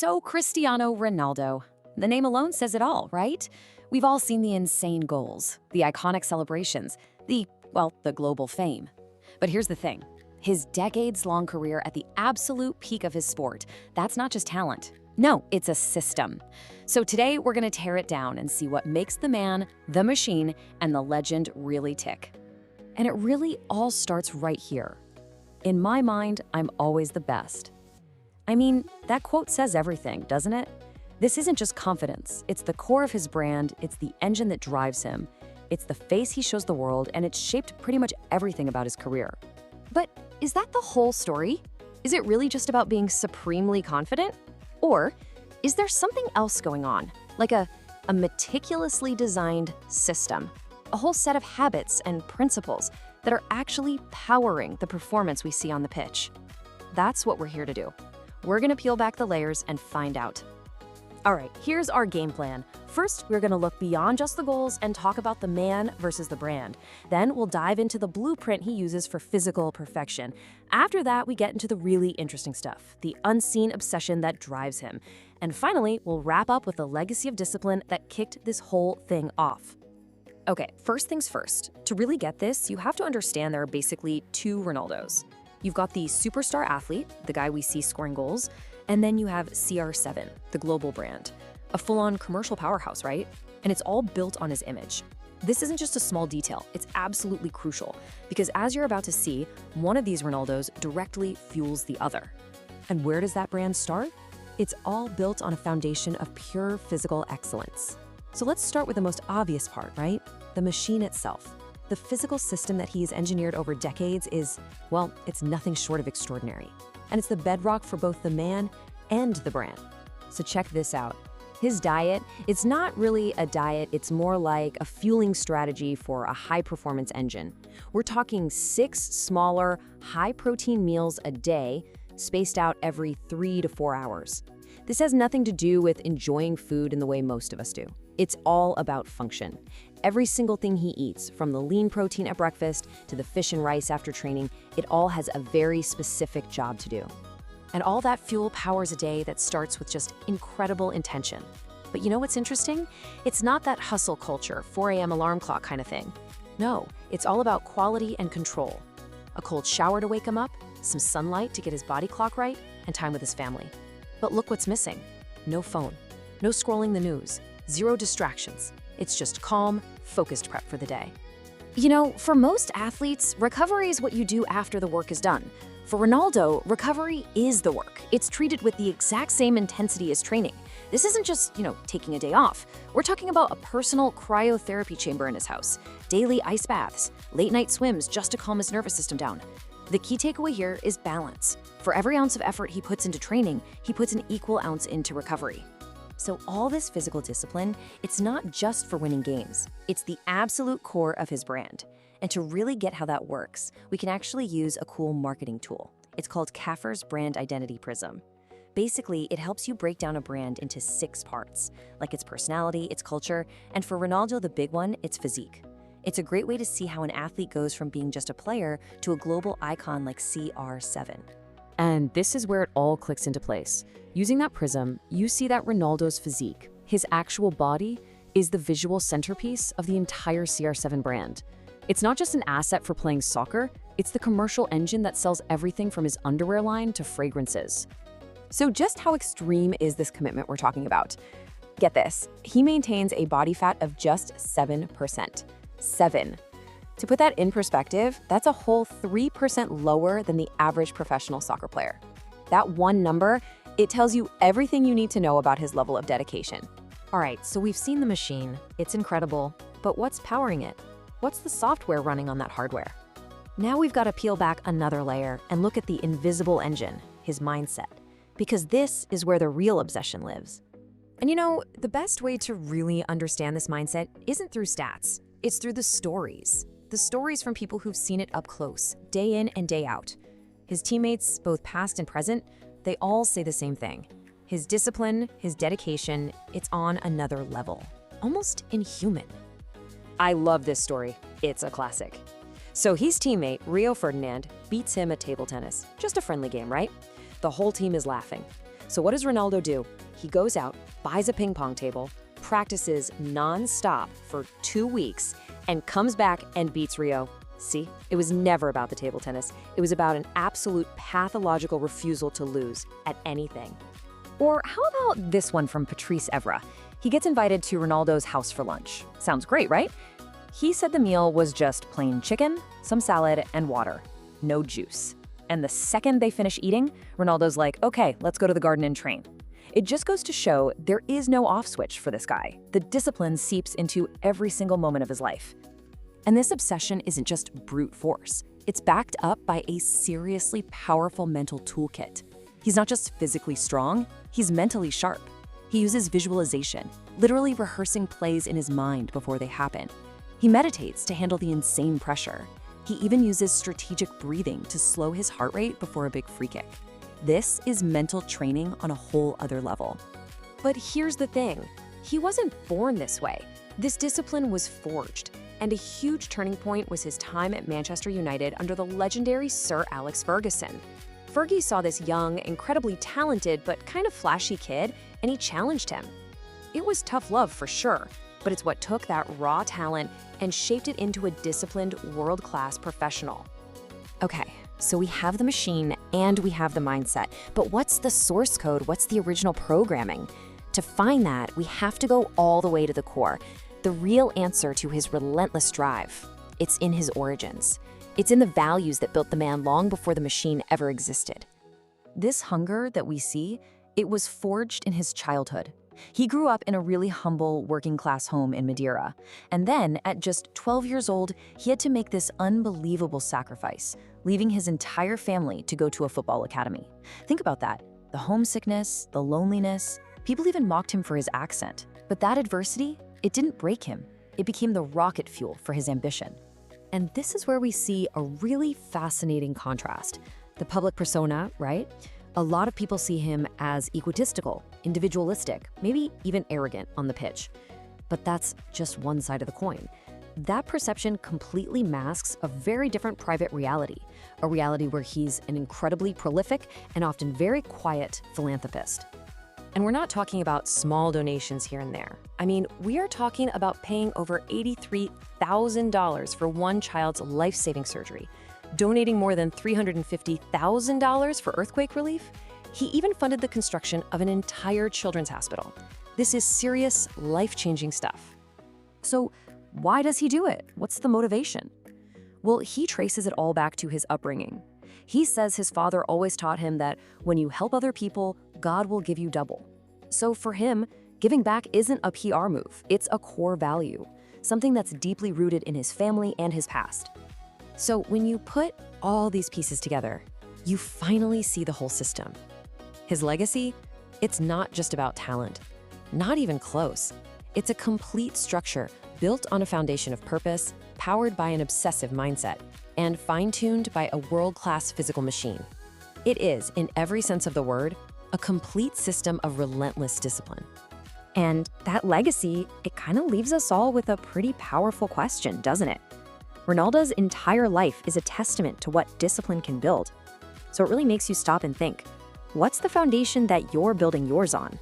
So, Cristiano Ronaldo. The name alone says it all, right? We've all seen the insane goals, the iconic celebrations, the global fame. But here's the thing. His decades-long career at the absolute peak of his sport, that's not just talent. No, it's a system. So today, we're gonna tear it down and see what makes the man, the machine, and the legend really tick. And it really all starts right here. In my mind, I'm always the best. I mean, that quote says everything, doesn't it? This isn't just confidence. It's the core of his brand, it's the engine that drives him, it's the face he shows the world, and it's shaped pretty much everything about his career. But is that the whole story? Is it really just about being supremely confident? Or is there something else going on, like a meticulously designed system, a whole set of habits and principles that are actually powering the performance we see on the pitch? That's what we're here to do. We're gonna peel back the layers and find out. All right, here's our game plan. First, we're gonna look beyond just the goals and talk about the man versus the brand. Then we'll dive into the blueprint he uses for physical perfection. After that, we get into the really interesting stuff, the unseen obsession that drives him. And finally, we'll wrap up with the legacy of discipline that kicked this whole thing off. Okay, first things first. To really get this, you have to understand there are basically two Ronaldos. You've got the superstar athlete, the guy we see scoring goals, and then you have CR7, the global brand. A full-on commercial powerhouse, right? And it's all built on his image. This isn't just a small detail, it's absolutely crucial, because as you're about to see, one of these Ronaldos directly fuels the other. And where does that brand start? It's all built on a foundation of pure physical excellence. So let's start with the most obvious part, right? The machine itself. The physical system that he's engineered over decades is, well, it's nothing short of extraordinary. And it's the bedrock for both the man and the brand. So check this out. His diet, it's not really a diet, it's more like a fueling strategy for a high-performance engine. We're talking 6 smaller, high-protein meals a day, spaced out every 3 to 4 hours. This has nothing to do with enjoying food in the way most of us do. It's all about function. Every single thing he eats, from the lean protein at breakfast to the fish and rice after training, it all has a very specific job to do. And all that fuel powers a day that starts with just incredible intention. But you know what's interesting? It's not that hustle culture, 4 a.m. alarm clock kind of thing. No, it's all about quality and control. A cold shower to wake him up, some sunlight to get his body clock right, and time with his family. But look what's missing. No phone, no scrolling the news, 0 distractions. It's just calm, focused prep for the day. You know, for most athletes, recovery is what you do after the work is done. For Ronaldo, recovery is the work. It's treated with the exact same intensity as training. This isn't just, taking a day off. We're talking about a personal cryotherapy chamber in his house, daily ice baths, late-night swims just to calm his nervous system down. The key takeaway here is balance. For every ounce of effort he puts into training, he puts an equal ounce into recovery. So all this physical discipline, it's not just for winning games. It's the absolute core of his brand. And to really get how that works, we can actually use a cool marketing tool. It's called Kaffer's Brand Identity Prism. Basically, it helps you break down a brand into 6 parts, like its personality, its culture, and for Ronaldo, the big one, its physique. It's a great way to see how an athlete goes from being just a player to a global icon like CR7. And this is where it all clicks into place. Using that prism, you see that Ronaldo's physique, his actual body, is the visual centerpiece of the entire CR7 brand. It's not just an asset for playing soccer, it's the commercial engine that sells everything from his underwear line to fragrances. So just how extreme is this commitment we're talking about? Get this, he maintains a body fat of just 7%. 7. To put that in perspective, that's a whole 3% lower than the average professional soccer player. That one number, it tells you everything you need to know about his level of dedication. All right, so we've seen the machine. It's incredible, but what's powering it? What's the software running on that hardware? Now we've got to peel back another layer and look at the invisible engine, his mindset, because this is where the real obsession lives. And the best way to really understand this mindset isn't through stats, it's through the stories. The stories from people who've seen it up close, day in and day out. His teammates, both past and present, they all say the same thing. His discipline, his dedication, it's on another level, almost inhuman. I love this story. It's a classic. So his teammate, Rio Ferdinand, beats him at table tennis. Just a friendly game, right? The whole team is laughing. So what does Ronaldo do? He goes out, buys a ping pong table, practices non-stop for 2 weeks, and comes back and beats Rio. See, it was never about the table tennis. It was about an absolute pathological refusal to lose at anything. Or how about this one from PRINZ-XE? He gets invited to Ronaldo's house for lunch. Sounds great, right? He said the meal was just plain chicken, some salad, and water. No juice. And the second they finish eating, Ronaldo's like, okay, let's go to the garden and train. It just goes to show there is no off switch for this guy. The discipline seeps into every single moment of his life. And this obsession isn't just brute force. It's backed up by a seriously powerful mental toolkit. He's not just physically strong, he's mentally sharp. He uses visualization, literally rehearsing plays in his mind before they happen. He meditates to handle the insane pressure. He even uses strategic breathing to slow his heart rate before a big free kick. This is mental training on a whole other level. But here's the thing, he wasn't born this way. This discipline was forged, and a huge turning point was his time at Manchester United under the legendary Sir Alex Ferguson. Fergie saw this young, incredibly talented, but kind of flashy kid, and he challenged him. It was tough love for sure, but it's what took that raw talent and shaped it into a disciplined, world-class professional. Okay, so we have the machine and we have the mindset, but what's the source code? What's the original programming? To find that, we have to go all the way to the core, the real answer to his relentless drive. It's in his origins. It's in the values that built the man long before the machine ever existed. This hunger that we see, it was forged in his childhood. He grew up in a really humble working-class home in Madeira. And then, at just 12 years old, he had to make this unbelievable sacrifice, leaving his entire family to go to a football academy. Think about that. The homesickness, the loneliness. People even mocked him for his accent. But that adversity, it didn't break him. It became the rocket fuel for his ambition. And this is where we see a really fascinating contrast. The public persona, right? A lot of people see him as egotistical, individualistic, maybe even arrogant on the pitch. But that's just one side of the coin. That perception completely masks a very different private reality, a reality where he's an incredibly prolific and often very quiet philanthropist. And we're not talking about small donations here and there. I mean, we are talking about paying over $83,000 for one child's life-saving surgery, donating more than $350,000 for earthquake relief. He even funded the construction of an entire children's hospital. This is serious, life-changing stuff. So why does he do it? What's the motivation? Well, he traces it all back to his upbringing. He says his father always taught him that when you help other people, God will give you double. So for him, giving back isn't a PR move, it's a core value, something that's deeply rooted in his family and his past. So when you put all these pieces together, you finally see the whole system. His legacy, it's not just about talent, not even close. It's a complete structure built on a foundation of purpose, powered by an obsessive mindset, and fine-tuned by a world-class physical machine. It is, in every sense of the word, a complete system of relentless discipline. And that legacy, it kind of leaves us all with a pretty powerful question, doesn't it? Ronaldo's entire life is a testament to what discipline can build. So it really makes you stop and think, what's the foundation that you're building yours on?